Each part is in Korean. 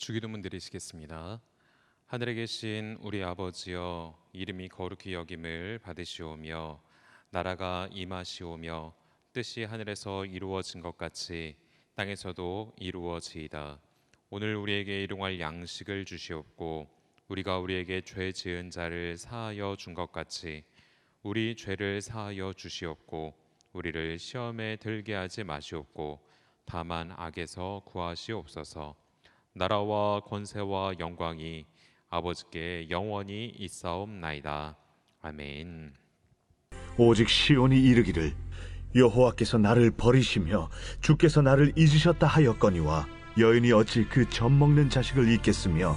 주기도문 드리시겠습니다. 하늘에 계신 우리 아버지여, 이름이 거룩히 여김을 받으시오며 나라가 임하시오며 뜻이 하늘에서 이루어진 것 같이 땅에서도 이루어지이다. 오늘 우리에게 일용할 양식을 주시옵고 우리가 우리에게 죄 지은 자를 사하여 준 것 같이 우리 죄를 사하여 주시옵고 우리를 시험에 들게 하지 마시옵고 다만 악에서 구하시옵소서. 나라와 권세와 영광이 아버지께 영원히 있사옵나이다. 아멘. 오직 시온이 이르기를 여호와께서 나를 버리시며 주께서 나를 잊으셨다 하였거니와 여인이 어찌 그 젖먹는 자식을 잊겠으며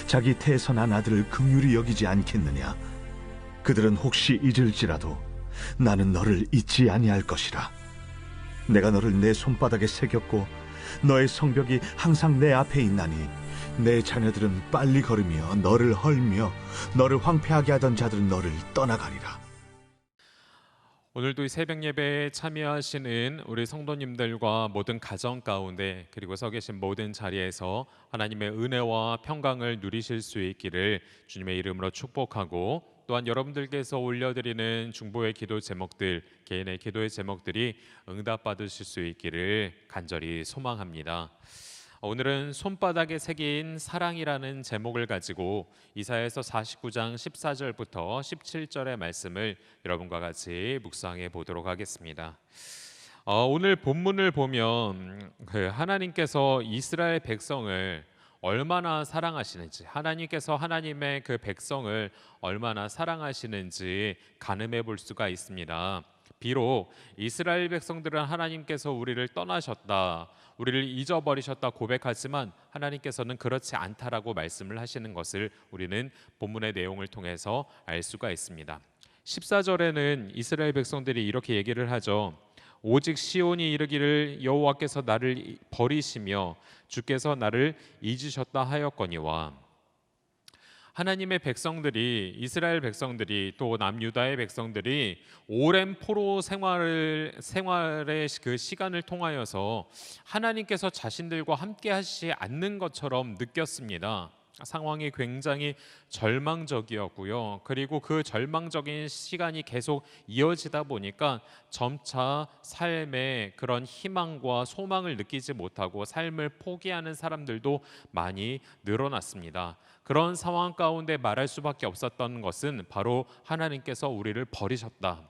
자기 태에서 난 아들을 긍휼히 여기지 않겠느냐. 그들은 혹시 잊을지라도 나는 너를 잊지 아니할 것이라. 내가 너를 내 손바닥에 새겼고 너의 성벽이 항상 내 앞에 있나니 내 자녀들은 빨리 걸으며 너를 헐며 너를 황폐하게 하던 자들은 너를 떠나가리라. 오늘도 이 새벽 예배에 참여하시는 우리 성도님들과 모든 가정 가운데 그리고 서 계신 모든 자리에서 하나님의 은혜와 평강을 누리실 수 있기를 주님의 이름으로 축복하고, 또한 여러분들께서 올려드리는 중보의 기도 제목들, 개인의 기도의 제목들이 응답받으실 수 있기를 간절히 소망합니다. 오늘은 손바닥에 새긴 사랑이라는 제목을 가지고 이사야서 49장 14절부터 17절의 말씀을 여러분과 같이 묵상해 보도록 하겠습니다. 오늘 본문을 보면 하나님께서 이스라엘 백성을 얼마나 사랑하시는지, 하나님께서 하나님의 그 백성을 얼마나 사랑하시는지 가늠해 볼 수가 있습니다. 비록 이스라엘 백성들은 하나님께서 우리를 떠나셨다, 우리를 잊어버리셨다 고백하지만 하나님께서는 그렇지 않다라고 말씀을 하시는 것을 우리는 본문의 내용을 통해서 알 수가 있습니다. 14절에는 이스라엘 백성들이 이렇게 얘기를 하죠. 오직 시온이 이르기를 여호와께서 나를 버리시며 주께서 나를 잊으셨다 하였거니와. 하나님의 백성들이, 이스라엘 백성들이 또 남유다의 백성들이 오랜 포로 생활의 그 시간을 통하여서 하나님께서 자신들과 함께 하시지 않는 것처럼 느꼈습니다. 상황이 굉장히 절망적이었고요. 그리고 그 절망적인 시간이 계속 이어지다 보니까 점차 삶에 그런 희망과 소망을 느끼지 못하고 삶을 포기하는 사람들도 많이 늘어났습니다. 그런 상황 가운데 말할 수밖에 없었던 것은 바로 하나님께서 우리를 버리셨다,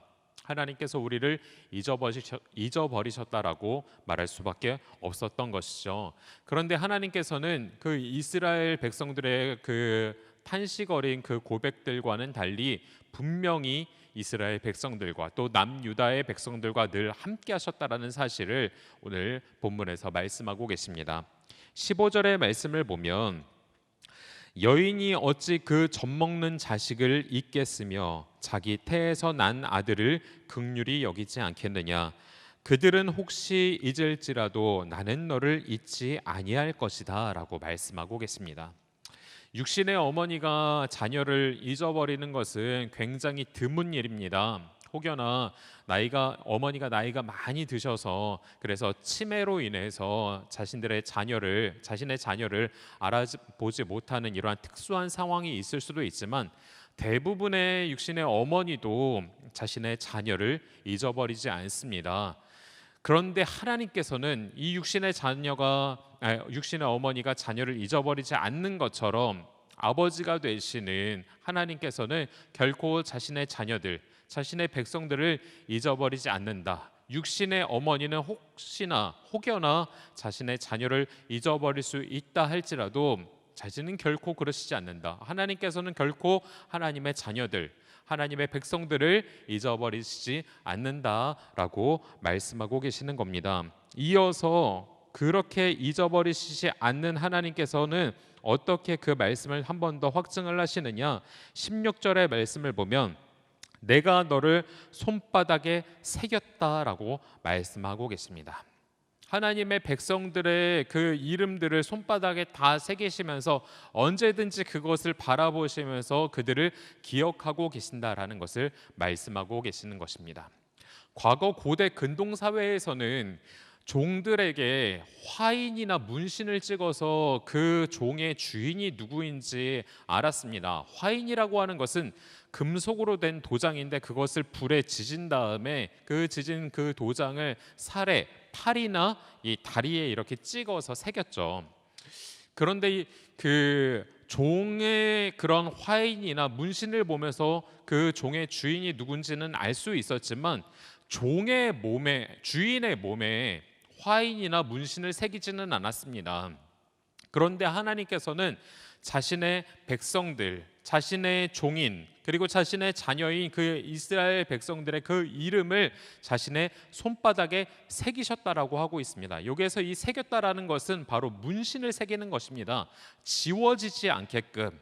하나님께서 우리를 잊어버리셨다라고 말할 수밖에 없었던 것이죠. 그런데 하나님께서는 그 이스라엘 백성들의 그 탄식 어린 그 고백들과는 달리 분명히 이스라엘 백성들과 또 남유다의 백성들과 늘 함께 하셨다라는 사실을 오늘 본문에서 말씀하고 계십니다. 15절의 말씀을 보면 여인이 어찌 그 젖먹는 자식을 잊겠으며 자기 태에서 난 아들을 긍휼히 여기지 않겠느냐. 그들은 혹시 잊을지라도 나는 너를 잊지 아니할 것이다 라고 말씀하고 계십니다. 육신의 어머니가 자녀를 잊어버리는 것은 굉장히 드문 일입니다. 혹여나 어머니가 나이가 많이 드셔서 그래서 치매로 인해서 자신의 자녀를 알아보지 못하는 이러한 특수한 상황이 있을 수도 있지만, 대부분의 육신의 어머니도 자신의 자녀를 잊어버리지 않습니다. 그런데 하나님께서는 이 육신의 어머니가 자녀를 잊어버리지 않는 것처럼 아버지가 되시는 하나님께서는 결코 자신의 자녀들, 자신의 백성들을 잊어버리지 않는다. 육신의 어머니는 혹여나 자신의 자녀를 잊어버릴 수 있다 할지라도 자신은 결코 그러시지 않는다. 하나님께서는 결코 하나님의 자녀들, 하나님의 백성들을 잊어버리시지 않는다라고 말씀하고 계시는 겁니다. 이어서 그렇게 잊어버리시지 않는 하나님께서는 어떻게 그 말씀을 한 번 더 확증을 하시느냐. 16절의 말씀을 보면 내가 너를 손바닥에 새겼다라고 말씀하고 계십니다. 하나님의 백성들의 그 이름들을 손바닥에 다 새기시면서 언제든지 그것을 바라보시면서 그들을 기억하고 계신다라는 것을 말씀하고 계시는 것입니다. 과거 고대 근동 사회에서는 종들에게 화인이나 문신을 찍어서 그 종의 주인이 누구인지 알았습니다. 화인이라고 하는 것은 금속으로 된 도장인데 그것을 불에 지진 다음에 그 지진 그 도장을 살에, 팔이나 이 다리에 이렇게 찍어서 새겼죠. 그런데 그 종의 그런 화인이나 문신을 보면서 그 종의 주인이 누군지는 알 수 있었지만 종의 몸에, 주인의 몸에 화인이나 문신을 새기지는 않았습니다. 그런데 하나님께서는 자신의 백성들, 자신의 종인, 그리고 자신의 자녀인 그 이스라엘 백성들의 그 이름을 자신의 손바닥에 새기셨다라고 하고 있습니다. 여기에서 이 새겼다라는 것은 바로 문신을 새기는 것입니다. 지워지지 않게끔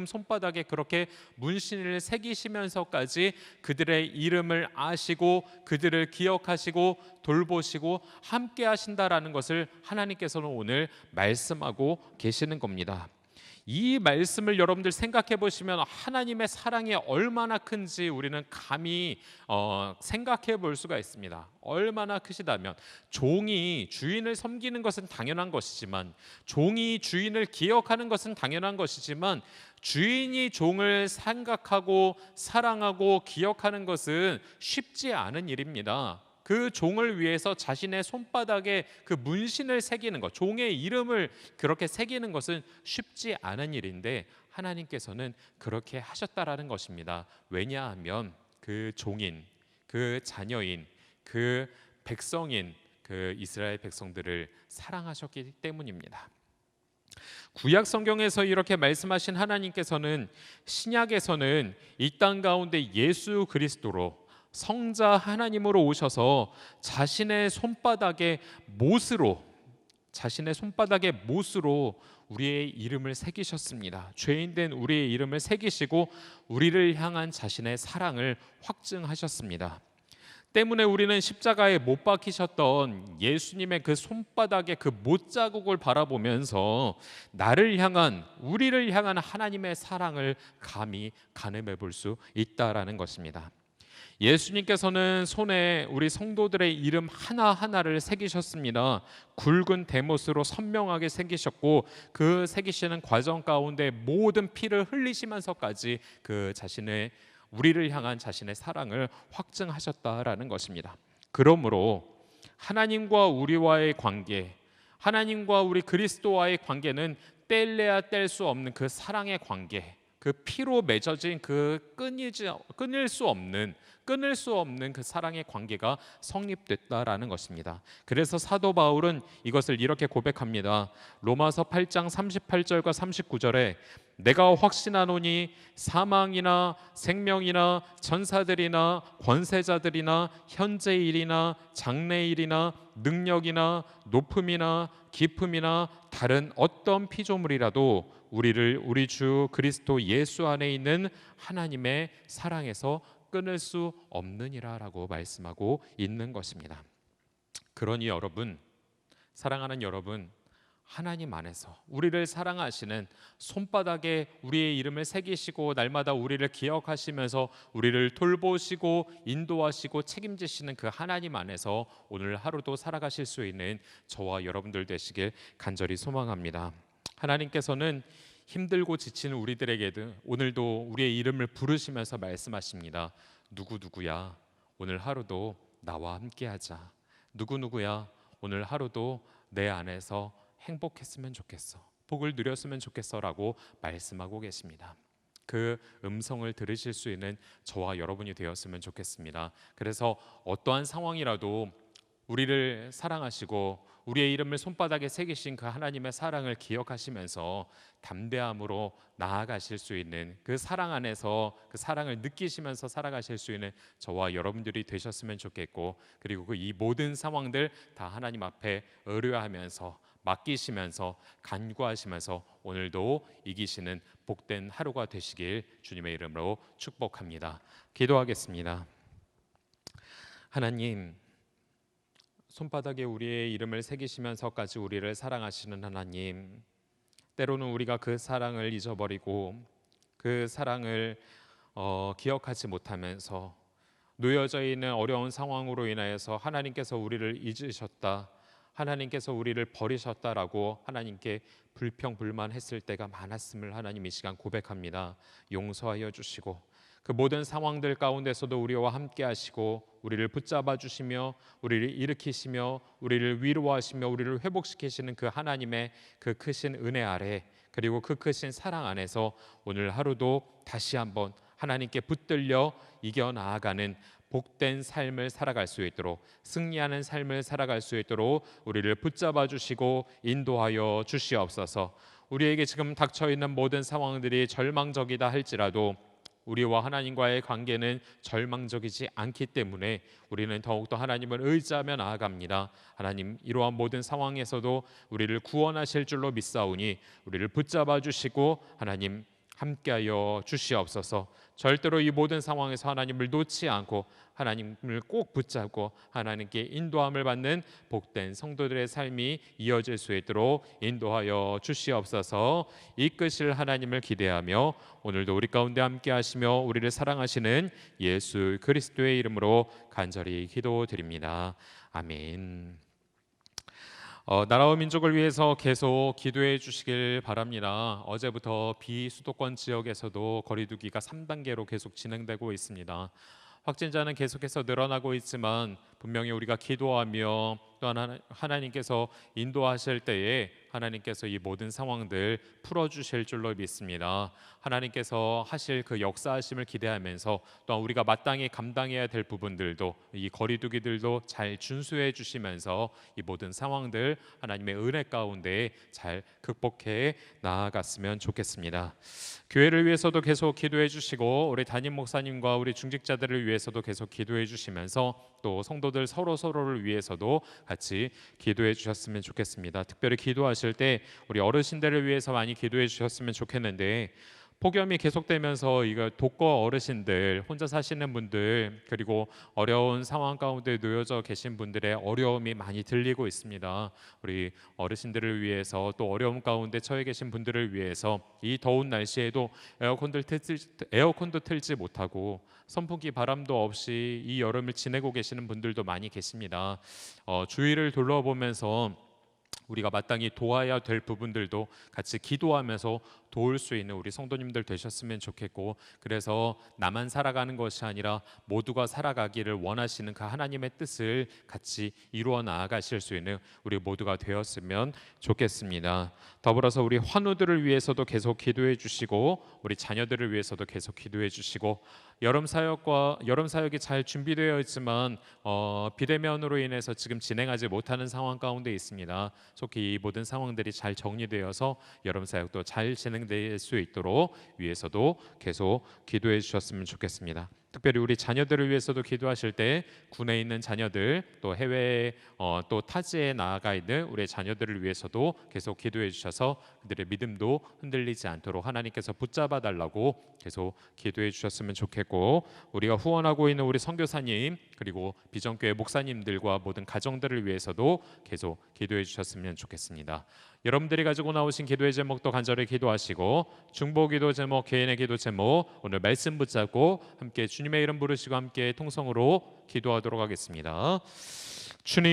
손바닥에 그렇게 문신을 새기시면서까지 그들의 이름을 아시고 그들을 기억하시고 돌보시고 함께 하신다라는 것을 하나님께서는 오늘 말씀하고 계시는 겁니다. 이 말씀을 여러분들 생각해 보시면 하나님의 사랑이 얼마나 큰지 우리는 감히 생각해 볼 수가 있습니다. 얼마나 크시다면, 종이 주인을 섬기는 것은 당연한 것이지만, 종이 주인을 기억하는 것은 당연한 것이지만, 주인이 종을 생각하고 사랑하고 기억하는 것은 쉽지 않은 일입니다. 그 종을 위해서 자신의 손바닥에 그 문신을 새기는 것, 종의 이름을 그렇게 새기는 것은 쉽지 않은 일인데 하나님께서는 그렇게 하셨다라는 것입니다. 왜냐하면 그 종인, 그 자녀인, 그 백성인 그 이스라엘 백성들을 사랑하셨기 때문입니다. 구약 성경에서 이렇게 말씀하신 하나님께서는 신약에서는 이 땅 가운데 예수 그리스도로 성자 하나님으로 오셔서 자신의 손바닥의 못으로 우리의 이름을 새기셨습니다. 죄인된 우리의 이름을 새기시고 우리를 향한 자신의 사랑을 확증하셨습니다. 때문에 우리는 십자가에 못 박히셨던 예수님의 그 손바닥의 그 못자국을 바라보면서 우리를 향한 하나님의 사랑을 감히 가늠해 볼 수 있다라는 것입니다. 예수님께서는 손에 우리 성도들의 이름 하나하나를 새기셨습니다. 굵은 대못으로 선명하게 새기셨고 그 새기시는 과정 가운데 모든 피를 흘리시면서까지 우리를 향한 자신의 사랑을 확증하셨다라는 것입니다. 그러므로 하나님과 우리와의 관계, 하나님과 우리 그리스도와의 관계는 뗄래야 뗄 수 없는 그 사랑의 관계, 그 피로 맺어진 그 끊을 수 없는 그 사랑의 관계가 성립됐다라는 것입니다. 그래서 사도 바울은 이것을 이렇게 고백합니다. 로마서 8장 38절과 39절에 내가 확신하노니 사망이나 생명이나 천사들이나 권세자들이나 현재일이나 장래일이나 능력이나 높음이나 깊음이나 다른 어떤 피조물이라도 우리를 우리 주 그리스도 예수 안에 있는 하나님의 사랑에서 끊을 수 없느니라라고 말씀하고 있는 것입니다. 그러니 여러분, 사랑하는 여러분, 하나님 안에서 우리를 사랑하시는 손바닥에 우리의 이름을 새기시고 날마다 우리를 기억하시면서 우리를 돌보시고 인도하시고 책임지시는 그 하나님 안에서 오늘 하루도 살아가실 수 있는 저와 여러분들 되시길 간절히 소망합니다. 하나님께서는 힘들고 지친 우리들에게도 오늘도 우리의 이름을 부르시면서 말씀하십니다. 누구누구야, 오늘 하루도 나와 함께하자. 누구누구야, 오늘 하루도 내 안에서 행복했으면 좋겠어, 복을 누렸으면 좋겠어라고 말씀하고 계십니다. 그 음성을 들으실 수 있는 저와 여러분이 되었으면 좋겠습니다. 그래서 어떠한 상황이라도 우리를 사랑하시고 우리의 이름을 손바닥에 새기신 그 하나님의 사랑을 기억하시면서 담대함으로 나아가실 수 있는 그 사랑 안에서 그 사랑을 느끼시면서 살아가실 수 있는 저와 여러분들이 되셨으면 좋겠고, 그리고 이 모든 상황들 다 하나님 앞에 의뢰하면서 맡기시면서 간구하시면서 오늘도 이기시는 복된 하루가 되시길 주님의 이름으로 축복합니다. 기도하겠습니다. 하나님, 손바닥에 우리의 이름을 새기시면서까지 우리를 사랑하시는 하나님, 때로는 우리가 그 사랑을 잊어버리고 그 사랑을 기억하지 못하면서 놓여져 있는 어려운 상황으로 인하여서 하나님께서 우리를 잊으셨다, 하나님께서 우리를 버리셨다라고 하나님께 불평불만했을 때가 많았음을 하나님 이 시간 고백합니다. 용서하여 주시고 그 모든 상황들 가운데서도 우리와 함께 하시고 우리를 붙잡아 주시며 우리를 일으키시며 우리를 위로하시며 우리를 회복시키시는 그 하나님의 그 크신 은혜 아래, 그리고 그 크신 사랑 안에서 오늘 하루도 다시 한번 하나님께 붙들려 이겨나아가는 복된 삶을 살아갈 수 있도록, 승리하는 삶을 살아갈 수 있도록 우리를 붙잡아 주시고 인도하여 주시옵소서. 우리에게 지금 닥쳐 있는 모든 상황들이 절망적이다 할지라도 우리와 하나님과의 관계는 절망적이지 않기 때문에 우리는 더욱더 하나님을 의지하며 나아갑니다. 하나님, 이러한 모든 상황에서도 우리를 구원하실 줄로 믿사오니 우리를 붙잡아 주시고 하나님 함께하여 주시옵소서. 절대로 이 모든 상황에서 하나님을 놓지 않고 하나님을 꼭 붙잡고 하나님께 인도함을 받는 복된 성도들의 삶이 이어질 수 있도록 인도하여 주시옵소서. 이끄실 하나님을 기대하며 오늘도 우리 가운데 함께 하시며 우리를 사랑하시는 예수 그리스도의 이름으로 간절히 기도드립니다. 아멘. 나라와 민족을 위해서 계속 기도해 주시길 바랍니다. 어제부터 비수도권 지역에서도 거리두기가 3단계로 계속 진행되고 있습니다. 확진자는 계속해서 늘어나고 있지만 분명히 우리가 기도하며 또 하나님께서 인도하실 때에 하나님께서 이 모든 상황들 풀어주실 줄로 믿습니다. 하나님께서 하실 그 역사하심을 기대하면서 또한 우리가 마땅히 감당해야 될 부분들도 이 거리두기들도 잘 준수해 주시면서 이 모든 상황들 하나님의 은혜 가운데 잘 극복해 나아갔으면 좋겠습니다. 교회를 위해서도 계속 기도해 주시고 우리 담임 목사님과 우리 중직자들을 위해서도 계속 기도해 주시면서 또 성도들 서로를 위해서도 같이 기도해 주셨으면 좋겠습니다. 특별히 기도하실 때 우리 어르신들을 위해서 많이 기도해 주셨으면 좋겠는데 폭염이 계속되면서 이거 독거 어르신들, 혼자 사시는 분들, 그리고 어려운 상황 가운데 놓여져 계신 분들의 어려움이 많이 들리고 있습니다. 우리 어르신들을 위해서 또 어려움 가운데 처해 계신 분들을 위해서 이 더운 날씨에도 에어컨도 틀지 못하고 선풍기 바람도 없이 이 여름을 지내고 계시는 분들도 많이 계십니다. 주위를 둘러보면서 우리가 마땅히 도와야 될 부분들도 같이 기도하면서 도울 수 있는 우리 성도님들 되셨으면 좋겠고, 그래서 나만 살아가는 것이 아니라 모두가 살아가기를 원하시는 그 하나님의 뜻을 같이 이루어 나아가실 수 있는 우리 모두가 되었으면 좋겠습니다. 더불어서 우리 환우들을 위해서도 계속 기도해 주시고 우리 자녀들을 위해서도 계속 기도해 주시고, 여름 사역이 잘 준비되어 있지만 비대면으로 인해서 지금 진행하지 못하는 상황 가운데 있습니다. 속히 이 모든 상황들이 잘 정리되어서 여름 사역도 잘 진행될 수 있도록 위해서도 계속 기도해 주셨으면 좋겠습니다. 특별히 우리 자녀들을 위해서도 기도하실 때 군에 있는 자녀들, 또 해외에 또 타지에 나아가 있는 우리 자녀들을 위해서도 계속 기도해 주셔서 그들의 믿음도 흔들리지 않도록 하나님께서 붙잡아 달라고 계속 기도해 주셨으면 좋겠고, 우리가 후원하고 있는 우리 선교사님 그리고 비전교회 목사님들과 모든 가정들을 위해서도 계속 기도해 주셨으면 좋겠습니다. 여러분들이 가지고 나오신 기도의 제목도 간절히 기도하시고, 중보기도 제목, 개인의 기도 제목 오늘 말씀 붙잡고 함께 주님의 이름 부르시고 함께 통성으로 기도하도록 하겠습니다. 주님